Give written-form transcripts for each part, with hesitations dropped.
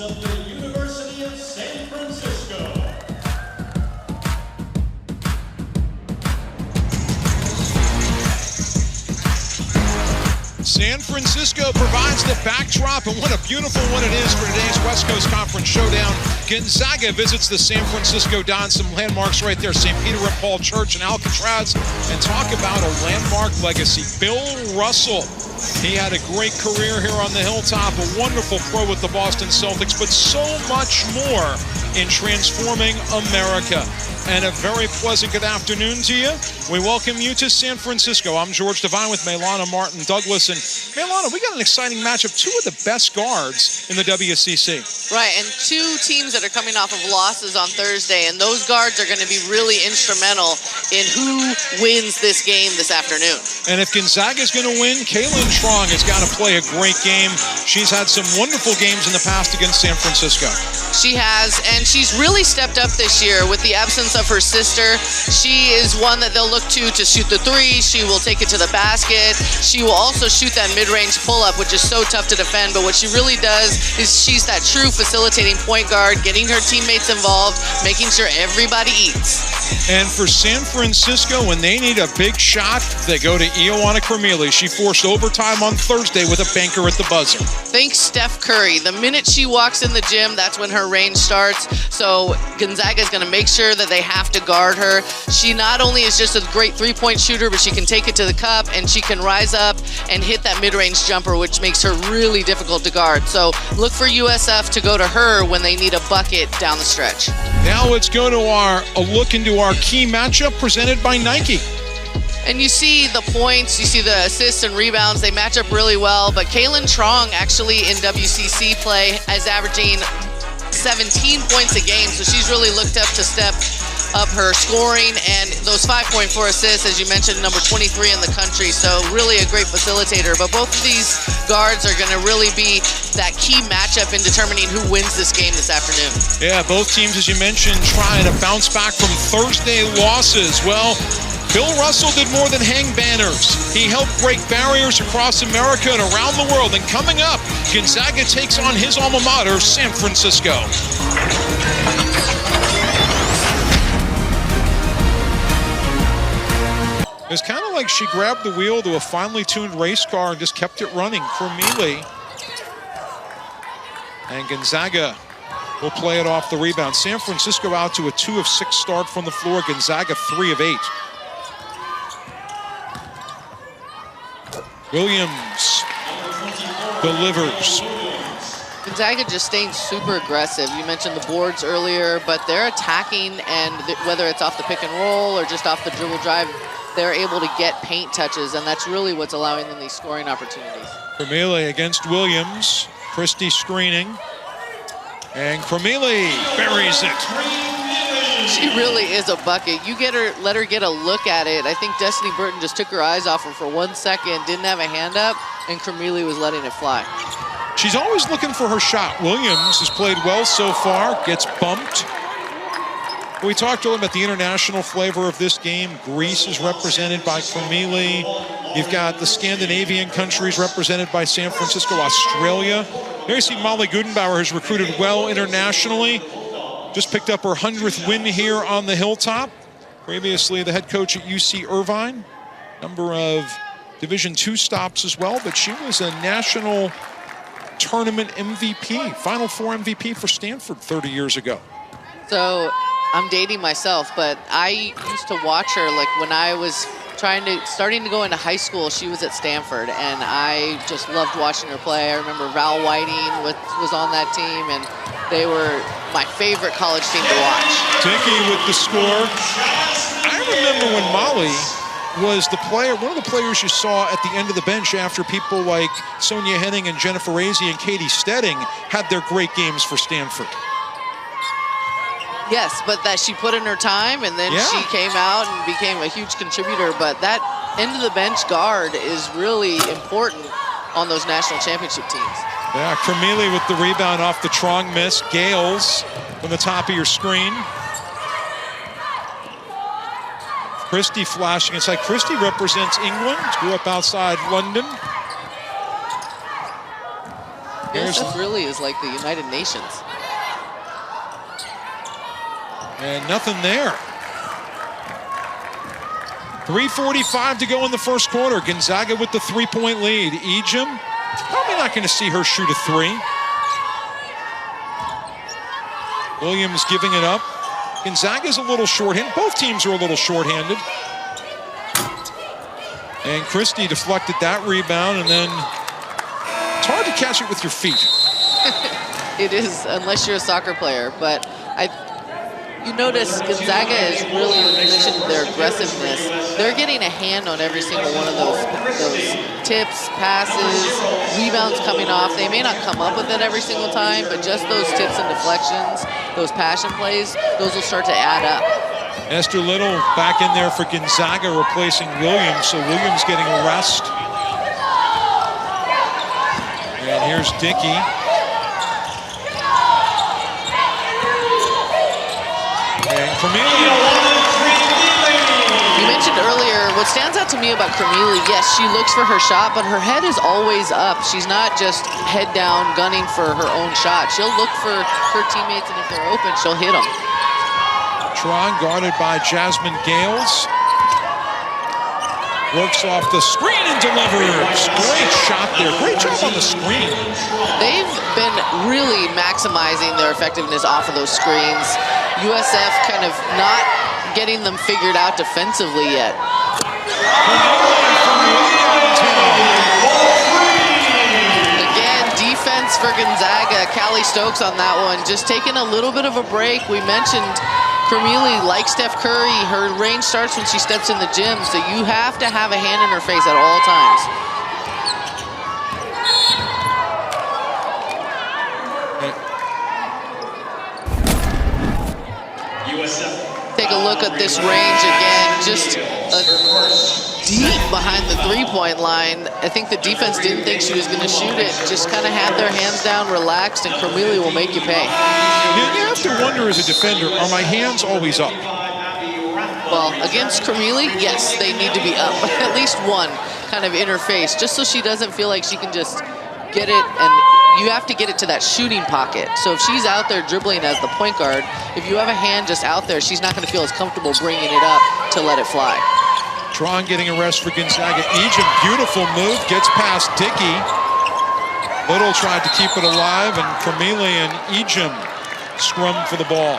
of the University of San Francisco. San Francisco provides the backdrop, and what a beautiful one it is for today's West Coast Conference showdown. Gonzaga visits the San Francisco Dons, some landmarks right there, St. Peter and Paul Church and Alcatraz, and talk about a landmark legacy. Bill Russell, he had a great career here on the hilltop, a wonderful pro with the Boston Celtics, but so much more in transforming America. And a very pleasant good afternoon to you. We welcome you to San Francisco. I'm George Devine with Maylana Martin Douglas. And Maylana, we got an exciting matchup. Two of the best guards in the WCC. Right, and two teams that are coming off of losses on Thursday, and those guards are going to be really instrumental in who wins this game this afternoon. And if Gonzaga's going to win, Kaylin Trong has got to play a great game. She's had some wonderful games in the past against San Francisco. She has, and she's really stepped up this year with the absence of her sister. She is one that they'll look to shoot the three. She will take it to the basket. She will also shoot that mid-range pull-up, which is so tough to defend, but what she really does is she's that true facilitating point guard, getting her teammates involved, making sure everybody eats. And for San Francisco, when they need a big shot, they go to Ioana Kremili. She forced overtime on Thursday with a banker at the buzzer. Thanks, Steph Curry. The minute she walks in the gym, that's when her range starts. So Gonzaga is going to make sure that they have to guard her. She not only is just a great three-point shooter, but she can take it to the cup and she can rise up and hit that mid-range jumper, which makes her really difficult to guard. So look for USF to go to her when they need a bucket down the stretch. Now let's go to a look into our key matchup presented by Nike. And you see the points, you see the assists and rebounds, they match up really well, but Kaylin Trong actually in WCC play is averaging 17 points a game, so she's really looked up to step up her scoring, and those 5.4 assists, as you mentioned, number 23 in the country, so really a great facilitator. But both of these guards are going to really be that key matchup in determining who wins this game this afternoon. Yeah, both teams, as you mentioned, trying to bounce back from Thursday losses. Well, Bill Russell did more than hang banners. He helped break barriers across America and around the world. And coming up, Gonzaga takes on his alma mater, San Francisco. It's kind of like she grabbed the wheel to a finely tuned race car and just kept it running. Kremili. And Gonzaga will play it off the rebound. San Francisco out to a 2 of 6 start from the floor. Gonzaga 3 of 8. Williams delivers. Gonzaga just staying super aggressive. You mentioned the boards earlier, but they're attacking, and whether it's off the pick and roll or just off the dribble drive, they're able to get paint touches, and that's really what's allowing them these scoring opportunities. Kremili against Williams. Christie screening. And Kremili buries it. She really is a bucket. You let her get a look at it. I think Destiny Burton just took her eyes off her for 1 second, didn't have a hand up, and Kremili was letting it fly. She's always looking for her shot. Williams has played well so far, gets bumped. We talked earlier about the international flavor of this game. Greece is represented by Kremili. You've got the Scandinavian countries represented by San Francisco, Australia. There you see Molly Gudenbauer has recruited well internationally. Just picked up her 100th win here on the hilltop. Previously the head coach at UC Irvine. Number of Division II stops as well, but she was a national tournament MVP, Final Four MVP for Stanford 30 years ago. So I'm dating myself, but I used to watch her like when I was starting to go into high school. She was at Stanford, and I just loved watching her play. I remember Val Whiting was on that team, and they were my favorite college team to watch. Dickey with the score. I remember when Molly was one of the players you saw at the end of the bench after people like Sonia Henning and Jennifer Razy and Katie Stedding had their great games for Stanford. Yes, but that she put in her time, and then she came out and became a huge contributor. But that end of the bench guard is really important on those national championship teams. Yeah, Kremili with the rebound off the Trong miss. Gales from the top of your screen. Christie flashing inside. Christie represents England, grew up outside London. USF really is like the United Nations. And nothing there. 3:45 to go in the first quarter. Gonzaga with the 3-point lead. Ejim, probably not going to see her shoot a three. Williams giving it up. Gonzaga's a little shorthanded. Both teams are a little shorthanded. And Christie deflected that rebound, and then it's hard to catch it with your feet. It is, unless you're a soccer player. But you notice Gonzaga is really mentioned their aggressiveness. They're getting a hand on every single one of those tips, passes, rebounds coming off. They may not come up with it every single time, but just those tips and deflections, those passion plays, those will start to add up. Esther Little back in there for Gonzaga, replacing Williams, so Williams getting a rest. And here's Dickey. And Cormelia. You mentioned earlier, what stands out to me about Cormelia, yes, she looks for her shot, but her head is always up. She's not just head down gunning for her own shot. She'll look for her teammates, and if they're open, she'll hit them. Tron guarded by Jasmine Gales. Works off the screen and delivers. Great shot there. Great job on the screen. They've been really maximizing their effectiveness off of those screens. USF kind of not getting them figured out defensively yet. Again, defense for Gonzaga. Callie Stokes on that one. Just taking a little bit of a break. We mentioned Cormelia, like Steph Curry, her range starts when she steps in the gym, so you have to have a hand in her face at all times. Take a look at this range again, just deep behind the three-point line. I think the defense didn't think she was going to shoot it, just kind of had their hands down, relaxed, and Cormelia will make you pay. You have to wonder as a defender, are my hands always up? Well, against Cormelia, yes, they need to be up. At least one kind of in her face, just so she doesn't feel like she can just get it, and you have to get it to that shooting pocket. So if she's out there dribbling as the point guard, if you have a hand just out there, she's not going to feel as comfortable bringing it up to let it fly. Tron getting a rest for Gonzaga. Ejim, beautiful move, gets past Dickey. Little tried to keep it alive, and Cormelia and Ejim scrum for the ball.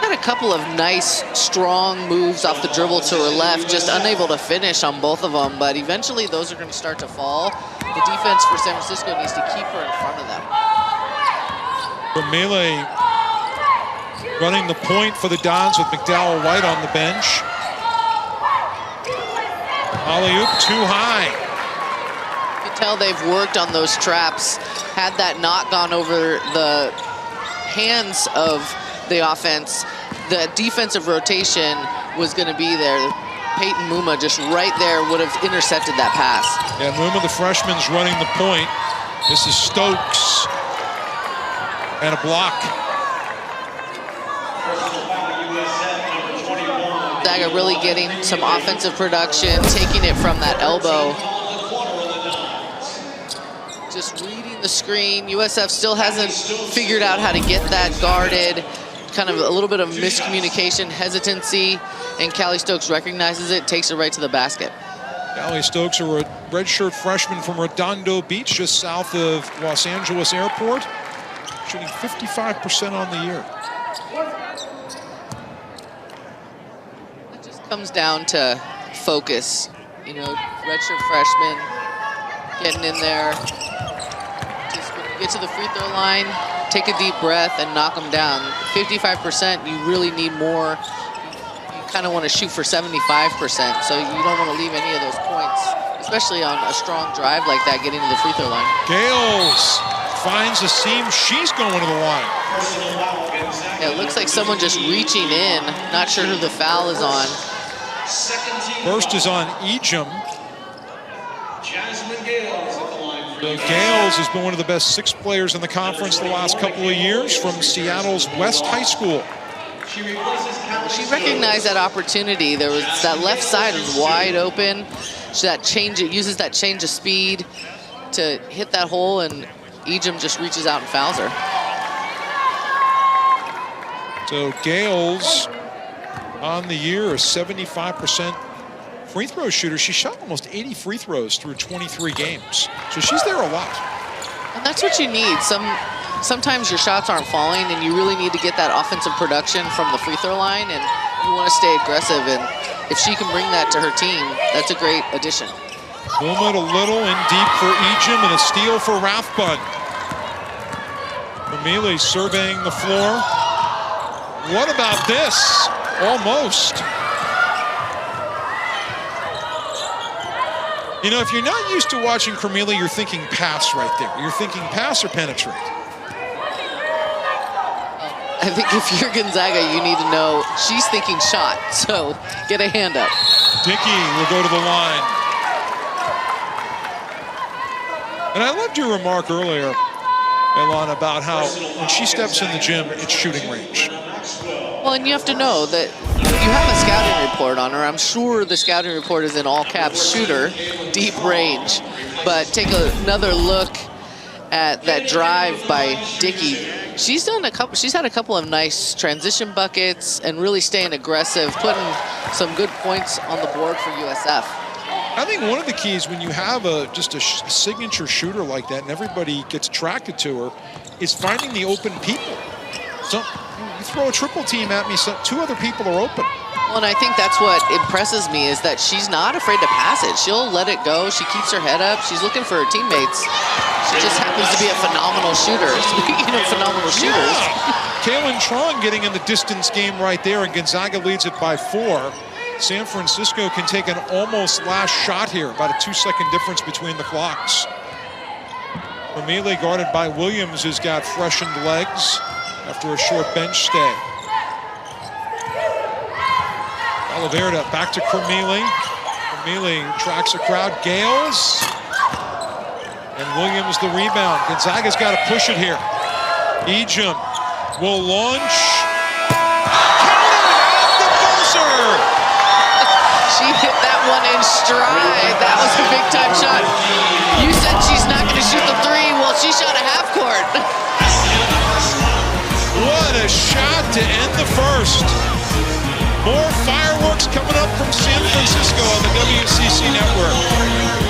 Had a couple of nice, strong moves off the dribble to her left, just unable to finish on both of them, but eventually those are going to start to fall. The defense for San Francisco needs to keep her in front of them. Cormelia running the point for the Dons with McDowell White on the bench. Alley-oop too high. You can tell they've worked on those traps. Had that not gone over the hands of the offense, the defensive rotation was going to be there. Peyton Muma just right there would have intercepted that pass. Yeah, Muma, the freshman's running the point. This is Stokes. And a block. Gonzaga really getting some offensive production, taking it from that elbow. Just reading the screen. USF still hasn't figured out how to get that guarded. Kind of a little bit of miscommunication, hesitancy, and Callie Stokes recognizes it, takes it right to the basket. Callie Stokes, a redshirt freshman from Redondo Beach, just south of Los Angeles Airport, shooting 55% on the year. It just comes down to focus. You know, redshirt freshman, getting in there. Just when you get to the free throw line, take a deep breath and knock them down. 55%, you really need more. You kind of want to shoot for 75%, so you don't want to leave any of those points, especially on a strong drive like that, getting to the free throw line. Gales finds a seam. She's going to the line. Yeah, it looks like someone just reaching in. Not sure who the foul is on. First is on Ejim. Jasmine Gales at the line. Gales has been one of the best 6 players in the conference the last couple of years from Seattle's West High School. She recognized that opportunity. There was that left side was wide open. That change, it uses that change of speed to hit that hole, and Ejim just reaches out and fouls her. So Gales on the year, a 75% free throw shooter. She shot almost 80 free throws through 23 games. So she's there a lot. And that's what you need. Sometimes your shots aren't falling, and you really need to get that offensive production from the free throw line, and you want to stay aggressive. And if she can bring that to her team, that's a great addition. Wilmot a little in deep for Ejim, and a steal for Rathbun. Ramili surveying the floor. What about this? Almost. You know, if you're not used to watching Cormelia, you're thinking pass right there. You're thinking pass or penetrate. I think if you're Gonzaga, you need to know she's thinking shot, so get a hand up. Dickey will go to the line. And I loved your remark earlier, Elon, about how when she steps in the gym, it's shooting range. Well, and you have to know that you have a scouting report on her. I'm sure the scouting report is in all caps, shooter, deep range. But take another look at that drive by Dickey. She's had a couple of nice transition buckets and really staying aggressive, putting some good points on the board for USF. I think one of the keys when you have just a signature shooter like that and everybody gets attracted to her is finding the open people. So you throw a triple team at me, so 2 other people are open. Well, and I think that's what impresses me is that she's not afraid to pass it. She'll let it go. She keeps her head up. She's looking for her teammates. She just happens to be a phenomenal shooter. Speaking of phenomenal shooters. Yeah. Kaylin Trong getting in the distance game right there, and Gonzaga leads it by 4. San Francisco can take an almost last shot here, about a 2-second difference between the clocks. Ramili guarded by Williams, who's got freshened legs after a short bench stay. Oliveira back to Cormelia. Cormelia tracks a crowd. Gales. And Williams the rebound. Gonzaga's got to push it here. Ejim will launch. Counted at the buzzer. She hit that one in stride. That was a big-time shot. You said she's not going to shoot the 3. Well, she shot a half court. What a shot to end the first. More fireworks coming up from San Francisco on the WCC Network.